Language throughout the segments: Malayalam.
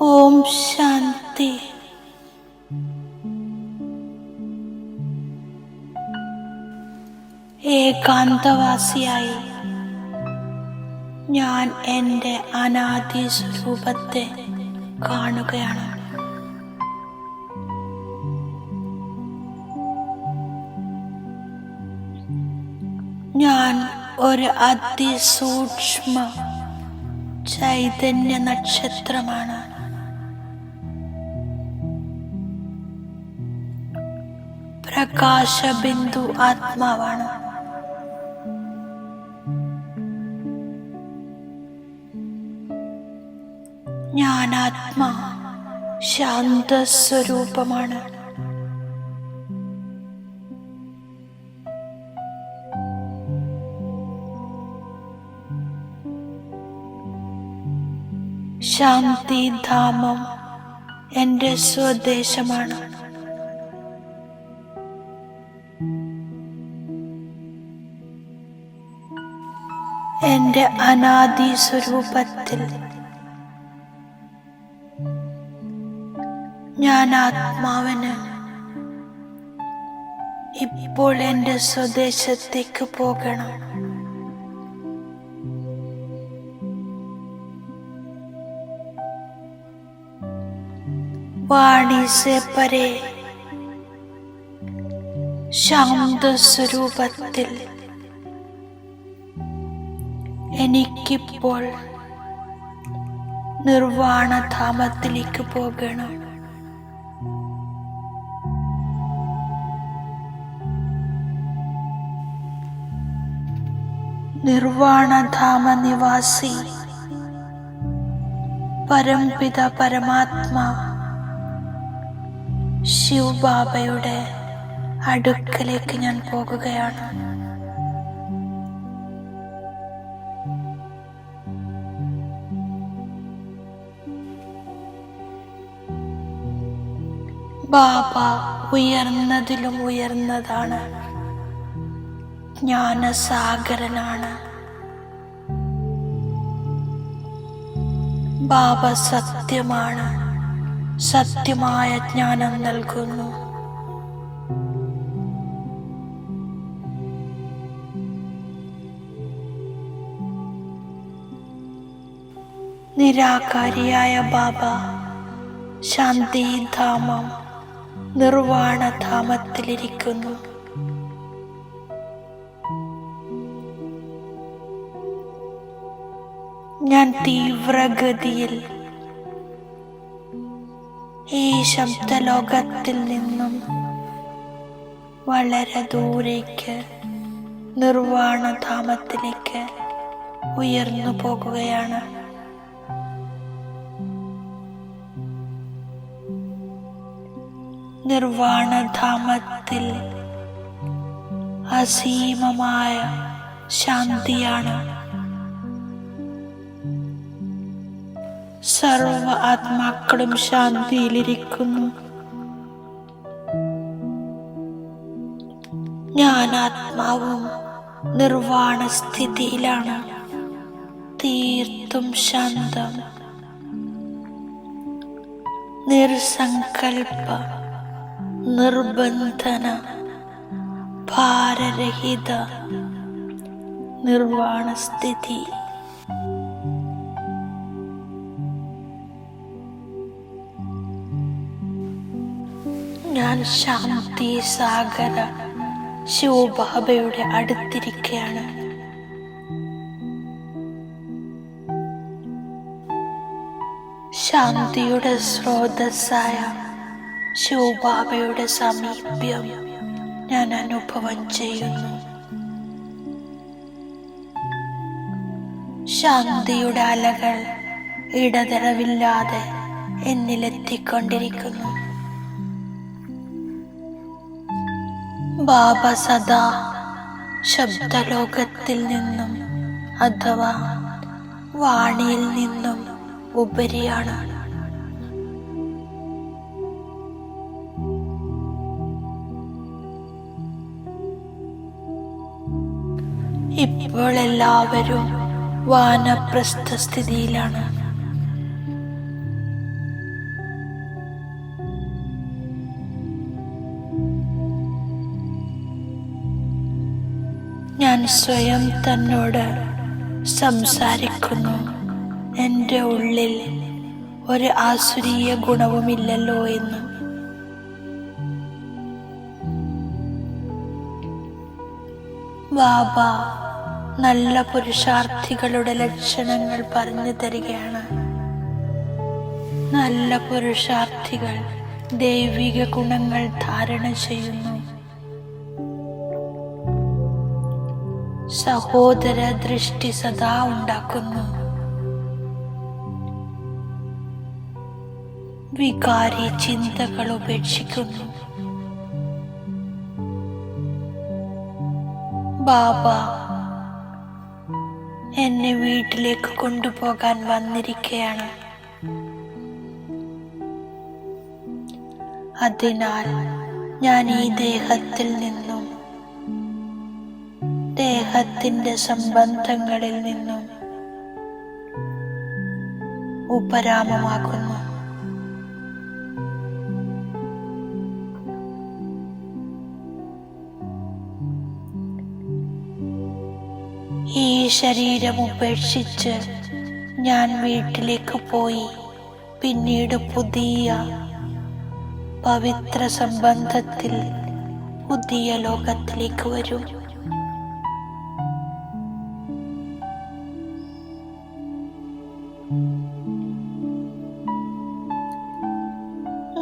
ഓം ശാന്തി. ഏകാന്തവാസിയായി ഞാൻ എൻ്റെ അനാദി സ്വരൂപത്തെ കാണുകയാണ്. ഞാൻ ഒരു അതിസൂക്ഷ്മ ചൈതന്യ നക്ഷത്രമാണ്. പ്രകാശബിന്ദു ആത്മാവാണ്. ഞാൻ ആത്മാ ശാന്തസ്വരൂപമാണ്. ശാന്തിധാമം എൻ്റെ സ്വദേശമാണ്. എൻ്റെ അനാദി സ്വരൂപത്തിൽ ഞാൻ ആത്മാവിന് ഇപ്പോൾ എൻ്റെ സ്വദേശത്തേക്ക് പോകണം. വാണി സെ പരേ ശാന്തസ്വരൂപത്തിൽ എനിക്കിപ്പോൾ നിർവാണധാമത്തിലേക്ക് പോകണം. നിർവാണധാമ നിവാസി പരംപിത പരമാത്മാ ശിവബാബയുടെ അടുക്കലേക്ക് ഞാൻ പോകുകയാണ്. ബാബ ഉയർന്നതിലും ഉയർന്നതാണ്. ജ്ഞാനസാഗരനാണ്. ബാബ സത്യമാണ്. സത്യമായ ജ്ഞാനം നൽകുന്നു. നിരാകാരിയായ ബാബ ശാന്തിധാമം നിർവാണധാമത്തിലിരിക്കുന്നു. ഞാൻ തീവ്രഗതിയിൽ ഈ ശബ്ദലോകത്തിൽ നിന്നും വളരെ ദൂരേക്ക് നിർവാണധാമത്തിലേക്ക് ഉയർന്നു പോകുകയാണ്. നിർവാണധാമത്തിൽ അസീമമായ ശാന്തിയാണ്. സർവ ആത്മാക്കളും ശാന്തിയിലിരിക്കുന്നു. ഞാൻ ആത്മാവും നിർവാണ സ്ഥിതിയിലാണ്. തീർത്തും ശാന്തം, നിർസങ്കൽപ്പ, നിർബന്ധന, ഭാരരഹിത നിർവാണ സ്ഥിതി. ഞാൻ ശാന്തി സാഗര ശിവബാബയുടെ അടുത്തിരിക്കുകയാണ്. ശാന്തിയുടെ സ്രോതസ്സായ ശിവബാബയുടെ സാമീപ്യം ഞാൻ അനുഭവം ചെയ്യുന്നു. ശാന്തിയുടെ അലകൾ ഇടതടവില്ലാതെ എന്നിലെത്തിക്കൊണ്ടിരിക്കുന്നു. ബാബ സദാ ശബ്ദലോകത്തിൽ നിന്നും അഥവാ വാണിയിൽ നിന്നും ഉപരിയാണ്. ഇപ്പോൾ എല്ലാവരും വാനപ്രസ്ഥ സ്ഥിതിയിലാണ്. ഞാൻ സ്വയം തന്നോട് സംസാരിക്കുന്നു, എൻ്റെ ഉള്ളിൽ ഒരു ആസുരീയ ഗുണവുമില്ലല്ലോ എന്ന്. ബാബ നല്ല പുരുഷാർത്ഥികളുടെ ലക്ഷണങ്ങൾ പറഞ്ഞു തരികയാണ്. നല്ല പുരുഷാർത്ഥികൾ ദൈവിക ഗുണങ്ങൾ ധാരണ ചെയ്യുന്നു. സഹോദര ദൃഷ്ടി സദാ ഉണ്ടാക്കുന്നു. വികാരി ചിന്തകൾ ഉപേക്ഷിക്കുന്നു. ബാബ എന്നെ വീട്ടിലേക്ക് കൊണ്ടുപോകാൻ വന്നിരിക്കുകയാണ്. അതിനാൽ ഞാൻ ഈ ദേഹത്തിൽ നിന്നും ദേഹത്തിന്റെ സംബന്ധങ്ങളിൽ നിന്നും ഉപരാമമാകുന്നു. ഈ ശരീരം ഉപേക്ഷിച്ച് ഞാൻ വീട്ടിലേക്ക് പോയി പിന്നീട് പുതിയ പവിത്ര സംബന്ധത്തിൽ പുതിയ ലോകത്തിലേക്ക് വരും.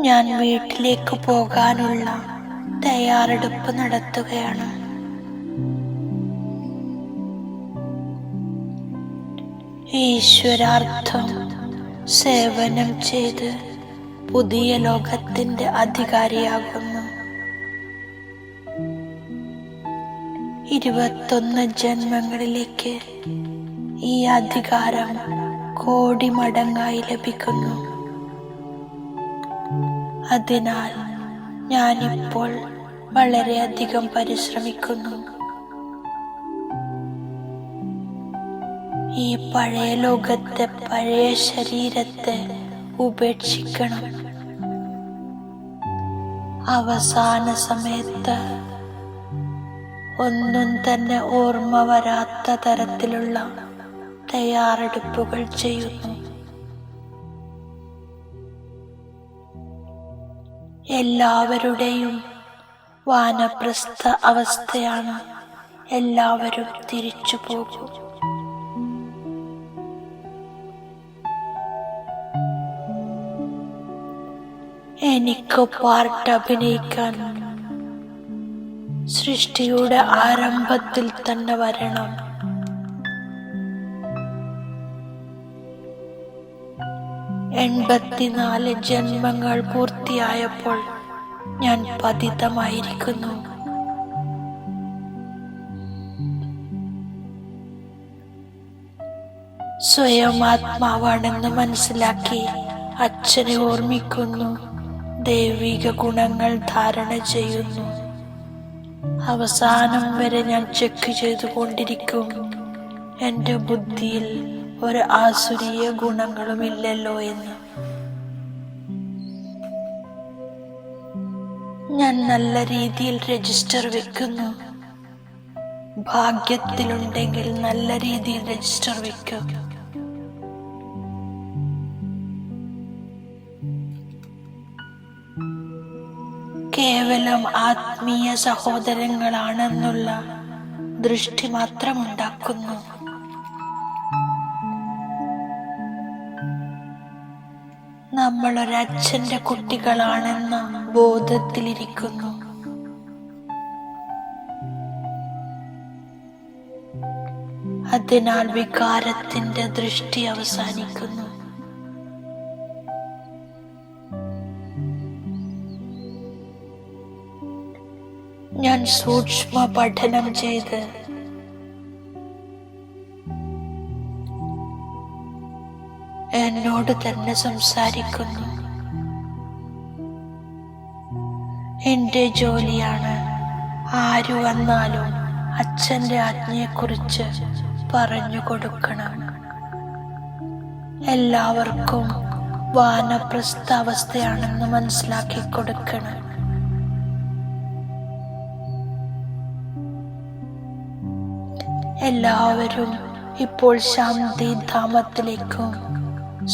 ഞാൻ വീട്ടിലേക്ക് പോകാനുള്ള തയ്യാറെടുപ്പ് നടത്തുകയാണ്. ഈശ്വരാർത്ഥം സേവനം ചെയ്ത് പുതിയ ലോകത്തിന്റെ അധികാരിയാകുന്നു. 21 ജന്മങ്ങളിലേക്ക് ഈ അധികാരം കോടി മടങ്ങായി ലഭിക്കുന്നു. അതിനാൽ ഞാനിപ്പോൾ വളരെയധികം പരിശ്രമിക്കുന്നു. ഈ പഴയ ലോകത്തെ, പഴയ ശരീരത്തെ ഉപേക്ഷിക്കണം. അവസാന സമയത്ത് ഒന്നും തന്നെ ഓർമ്മ വരാത്ത തരത്തിലുള്ള തയ്യാറെടുപ്പുകൾ ചെയ്യുന്നു. എല്ലാവരുടെയും വാനപ്രസ്ഥ അവസ്ഥയാണ്. എല്ലാവരും തിരിച്ചു പോകും. എനിക്ക് പാർട്ട് അഭിനയിക്കാൻ സൃഷ്ടിയുടെ ആരംഭത്തിൽ തന്നെ വരണം. എൺപത്തിനാല് ജന്മങ്ങൾ പൂർത്തിയായപ്പോൾ ഞാൻ പതിതമായിരിക്കുന്നു. സ്വയം ആത്മാവാണെന്ന് മനസ്സിലാക്കി അച്ഛനെ ഓർമ്മിക്കുന്നു. ദൈവിക ഗുണങ്ങൾ ധാരണ ചെയ്യുന്നു. അവസാനം വരെ ഞാൻ ചെക്ക് ചെയ്തുകൊണ്ടിരിക്കും. എൻ്റെ ബുദ്ധിയിൽ ഒരു ആസുരീയ ഗുണങ്ങളുമില്ലല്ലോ എന്ന്. ഞാൻ നല്ല രീതിയിൽ രജിസ്റ്റർ വെക്കുന്നു. ഭാഗ്യത്തിലുണ്ടെങ്കിൽ നല്ല രീതിയിൽ രജിസ്റ്റർ വെക്കും. കേവലം ആത്മീയ സഹോദരങ്ങളാണെന്നുള്ള ദൃഷ്ടി മാത്രമുണ്ടാക്കുന്നു. നമ്മളൊരച്ഛന്റെ കുട്ടികളാണെന്ന ബോധത്തിലിരിക്കുന്നു. അതിനാൽ വികാരത്തിന്റെ ദൃഷ്ടി അവസാനിക്കുന്നു. ഞാൻ സൂക്ഷ്മ പഠനം ചെയ്ത് എന്നോട് തന്നെ സംസാരിക്കുന്നു. എന്റെ ജോലിയാണ് ആരു വന്നാലും അച്ഛന്റെ ആജ്ഞയെക്കുറിച്ച് പറഞ്ഞു കൊടുക്കണം. എല്ലാവർക്കും വാനപ്രസ്ഥാവസ്ഥയാണെന്ന് മനസ്സിലാക്കി കൊടുക്കണം. എല്ലാവരും ഇപ്പോൾ ശാന്തിധാമത്തിലേക്കും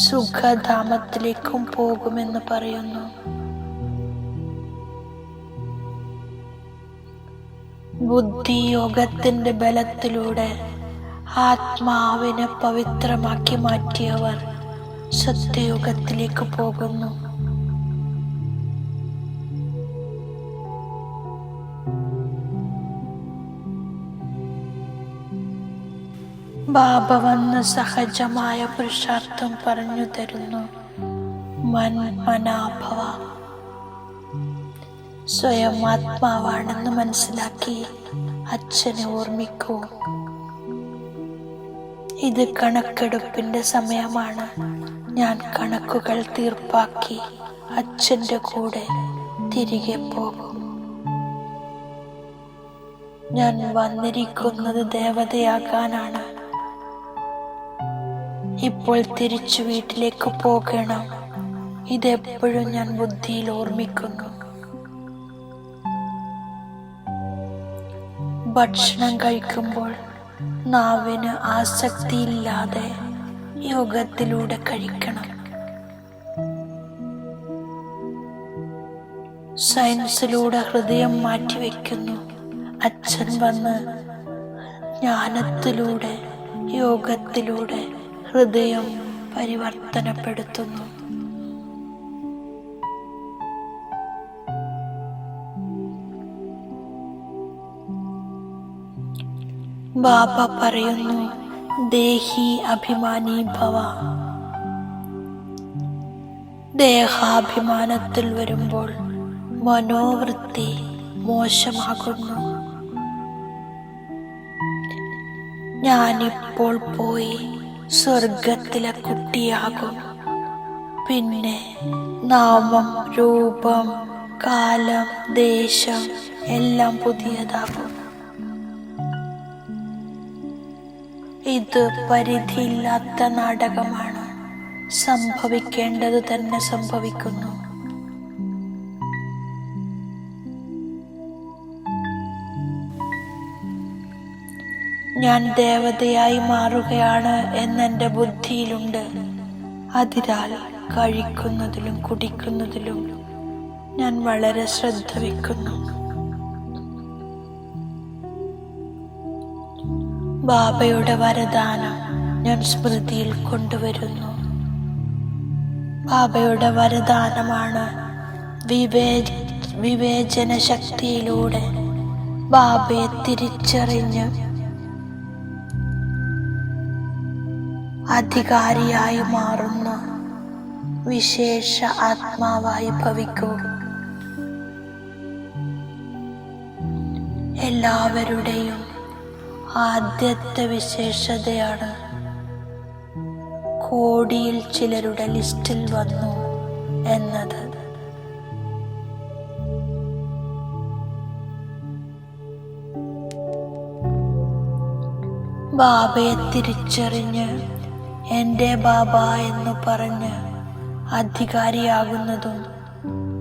സുഖധാമത്തിലേക്കും പോകുമെന്ന് പറയുന്നു. ബുദ്ധിയോഗത്തിന്റെ ബലത്തിലൂടെ ആത്മാവിനെ പവിത്രമാക്കി മാറ്റിയവർ സത്യയുഗത്തിലേക്ക് പോകുന്നു. ബാബ വന്ന് സഹജമായ പുരുഷാർത്ഥം പറഞ്ഞു തരുന്നു. മന്മനാഭവ, സ്വയം ആത്മാവാണെന്ന് മനസ്സിലാക്കി അച്ഛനെ ഓർമ്മിക്കൂ. ഇത് കണക്കെടുപ്പിന്റെ സമയമാണ്. ഞാൻ കണക്കുകൾ തീർപ്പാക്കി അച്ഛന്റെ കൂടെ തിരികെ പോകും. ഞാൻ വന്നിരിക്കുന്നത് ദേവതയാകാനാണ്. ഇപ്പോൾ തിരിച്ചു വീട്ടിലേക്ക് പോകണം. ഇതെപ്പോഴും ഞാൻ ബുദ്ധിയിൽ ഓർമ്മിക്കുന്നു. ഭക്ഷണം കഴിക്കുമ്പോൾ നാവിന് ആസക്തിയില്ലാതെ യോഗത്തിലൂടെ കഴിക്കണം. സയൻസിലൂടെ ഹൃദയം മാറ്റിവെക്കുന്നു. അച്ഛൻ വന്ന് ജ്ഞാനത്തിലൂടെ യോഗത്തിലൂടെ ഹൃദയം പരിവർത്തനപ്പെടുത്തുന്നു. ബാബ പറയുന്നു, ദേഹി അഭിമാനി ഭവ. ദേഹാഭിമാനത്തിൽ വരുമ്പോൾ മനോവൃത്തി മോശമാകുന്നു. ഞാനിപ്പോൾ പോയി സ്വർഗത്തിലെ കുട്ടിയാകും. പിന്നെ നാമം, രൂപം, കാലം, ദേശം എല്ലാം പുതിയതാകും. ഇത് പരിധിയില്ലാത്ത നാടകമാണ്. സംഭവിക്കേണ്ടത് തന്നെ സംഭവിക്കുന്നു. ഞാൻ ദേവതയായി മാറുകയാണ് എന്നെൻ്റെ ബുദ്ധിയിലുണ്ട്. അതിനാൽ കഴിക്കുന്നതിലും കുടിക്കുന്നതിലും ഞാൻ വളരെ ശ്രദ്ധ വയ്ക്കുന്നു. ബാബയുടെ വരദാനം ഞാൻ സ്മൃതിയിൽ കൊണ്ടുവരുന്നു. ബാബയുടെ വരദാനമാണ് വിവേചന ശക്തിയിലൂടെ ബാബയെ തിരിച്ചറിഞ്ഞ് അധികാരിയായി മാറുന്ന വിശേഷ ആത്മാവായി ഭവിക്കൂ. എല്ലാവരുടെയും ആദ്യത്തെ വിശേഷതയാണ് കോടിയിൽ ചിലരുടെ ലിസ്റ്റിൽ വന്നു എന്നത്. ബാബയെ തിരിച്ചറിഞ്ഞ് എൻ്റെ ബാബ എന്ന് പറഞ്ഞ് അധികാരിയാകുന്നതും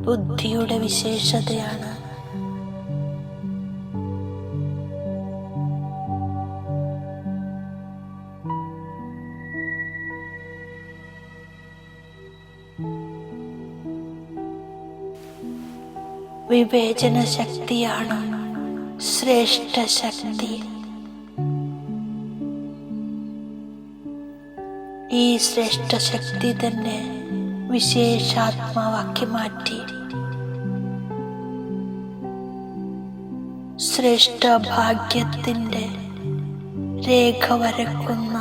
ബുദ്ധിയുടെ വിശേഷതയാണ്. വിവേചന ശക്തിയാണ് ശ്രേഷ്ഠ ശക്തി. ഈ ശ്രേഷ്ഠ ശക്തി തന്നെ വിശേഷാത്മാവാക്കി മാറ്റി. ശ്രേഷ്ഠ ഭാഗ്യത്തിൻ്റെ രേഖ വരക്കുന്ന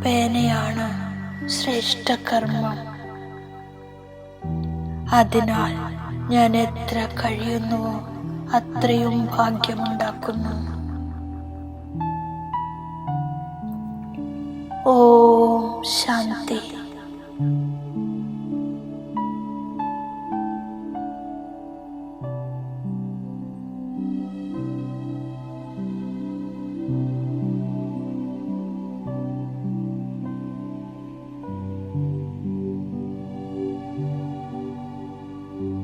പേനയാണ് ശ്രേഷ്ഠ കർമ്മം. അതിനാൽ ഞാൻ എത്ര കഴിയുന്നുവോ അത്രയും ഭാഗ്യമുണ്ടാക്കുന്നു. ഓം ശാന്തി.